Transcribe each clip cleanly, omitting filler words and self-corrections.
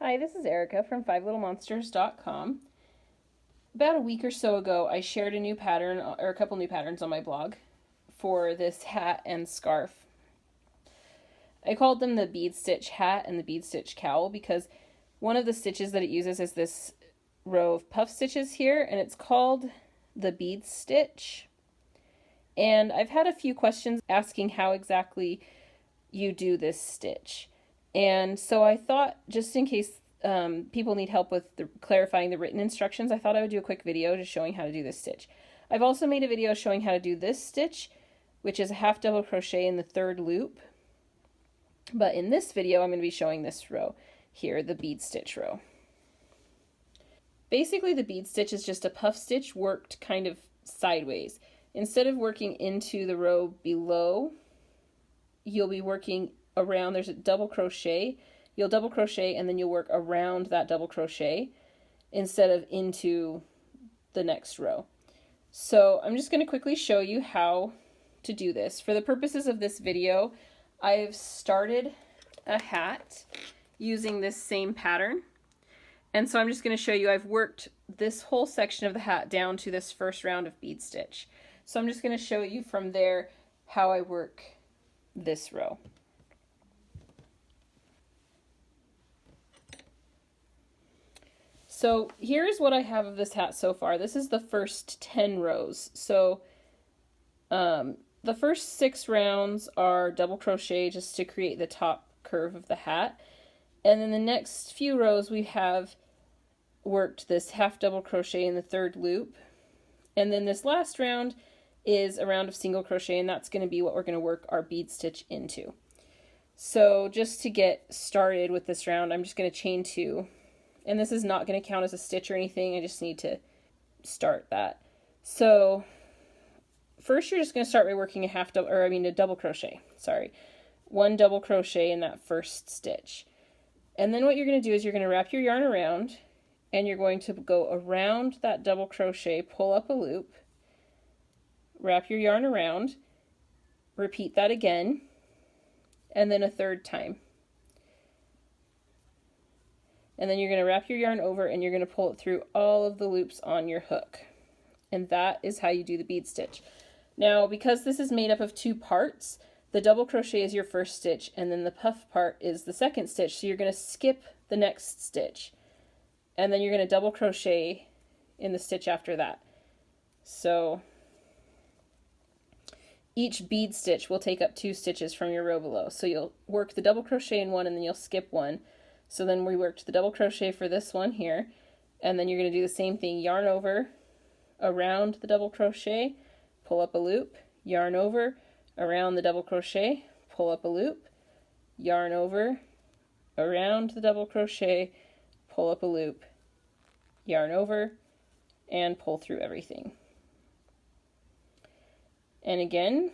Hi, this is Erica from FiveLittleMonsters.com. About a week or so ago, I shared a new pattern, or a couple new patterns on my blog for this hat and scarf. I called them the bead stitch hat and the bead stitch cowl because one of the stitches that it uses is this row of puff stitches here, and it's called the bead stitch. And I've had a few questions asking how exactly you do this stitch. And so I thought, just in case people need help with clarifying the written instructions, I thought I would do a quick video just showing how to do this stitch. I've also made a video showing how to do this stitch, which is a half double crochet in the third loop. But in this video, I'm going to be showing this row here, the bead stitch row. Basically, the bead stitch is just a puff stitch worked kind of sideways. Instead of working into the row below, you'll be working around. There's a double crochet. You'll double crochet and then you'll work around that double crochet instead of into the next row. So I'm just going to quickly show you how to do this. For the purposes of this video, I've started a hat using this same pattern. And so I'm just going to show you, I've worked this whole section of the hat down to this first round of bead stitch. So I'm just going to show you from there how I work this row. So here's what I have of this hat so far. This is the first 10 rows. So the first 6 rounds are double crochet just to create the top curve of the hat. And then the next few rows we have worked this half double crochet in the third loop. And then this last round is a round of single crochet, and that's going to be what we're going to work our bead stitch into. So just to get started with this round, I'm just going to chain 2. And this is not going to count as a stitch or anything. I just need to start that. So first you're just going to start by working a double crochet. Sorry. 1 double crochet in that first stitch. And then what you're going to do is you're going to wrap your yarn around, and you're going to go around that double crochet, pull up a loop, wrap your yarn around, repeat that again, and then a third time. And then you're going to wrap your yarn over and you're going to pull it through all of the loops on your hook. And that is how you do the bead stitch. Now, because this is made up of 2 parts, the double crochet is your first stitch and then the puff part is the second stitch. So you're going to skip the next stitch. And then you're going to double crochet in the stitch after that. So each bead stitch will take up 2 stitches from your row below. So you'll work the double crochet in one and then you'll skip one. So then we worked the double crochet for this one here, and then you're going to do the same thing, yarn over, around the double crochet, pull up a loop, yarn over, around the double crochet, pull up a loop, yarn over, around the double crochet, pull up a loop, yarn over, and pull through everything. And again,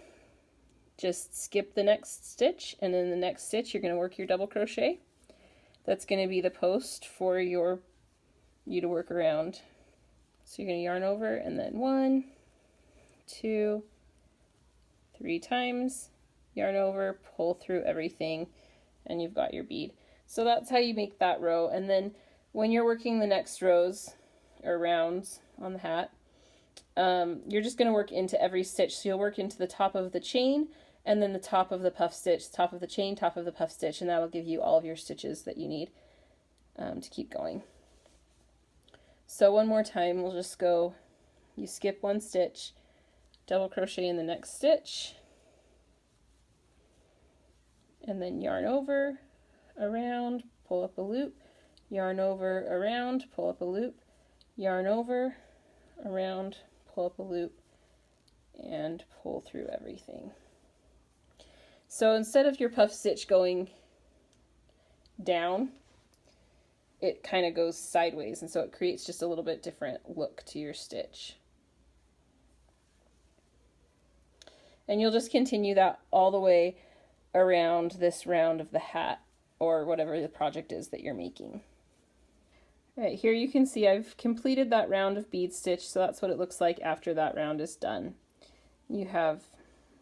just skip the next stitch, and in the next stitch you're going to work your double crochet. That's going to be the post for you to work around. So you're going to yarn over and then 1, 2, 3 times, yarn over, pull through everything, and you've got your bead. So that's how you make that row. And then when you're working the next rows or rounds on the hat, you're just going to work into every stitch. So you'll work into the top of the chain, and then the top of the puff stitch, top of the chain, top of the puff stitch, and that'll give you all of your stitches that you need to keep going. So one more time, we'll just go, you skip 1 stitch, double crochet in the next stitch, and then yarn over, around, pull up a loop, yarn over, around, pull up a loop, yarn over, around, pull up a loop, and pull through everything. So instead of your puff stitch going down, it kind of goes sideways, and so it creates just a little bit different look to your stitch. And you'll just continue that all the way around this round of the hat, or whatever the project is that you're making. All right, here you can see I've completed that round of bead stitch, so that's what it looks like after that round is done. You have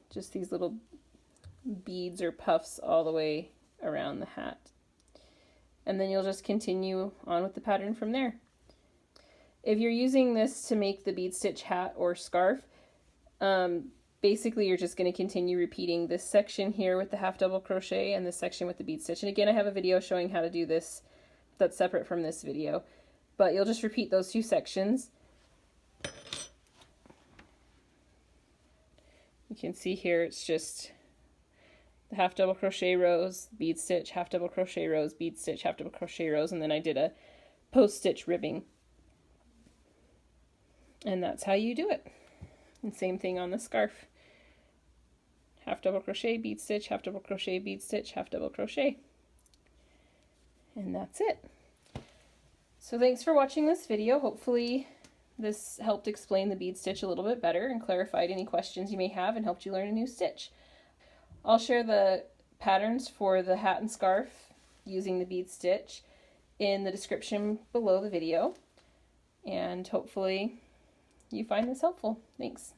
just these little beads or puffs all the way around the hat. and then you'll just continue on with the pattern from there. If you're using this to make the bead stitch hat or scarf, basically you're just going to continue repeating this section here with the half double crochet and this section with the bead stitch. And again, I have a video showing how to do this that's separate from this video, but you'll just repeat those two sections. You can see here it's just the half double crochet rows, bead stitch, half double crochet rows, bead stitch, half double crochet rows, and then I did a post stitch ribbing. And that's how you do it. And same thing on the scarf. Half double crochet, bead stitch, half double crochet, bead stitch, half double crochet. And that's it. So thanks for watching this video. Hopefully this helped explain the bead stitch a little bit better and clarified any questions you may have and helped you learn a new stitch. I'll share the patterns for the hat and scarf using the bead stitch in the description below the video. And hopefully you find this helpful. Thanks.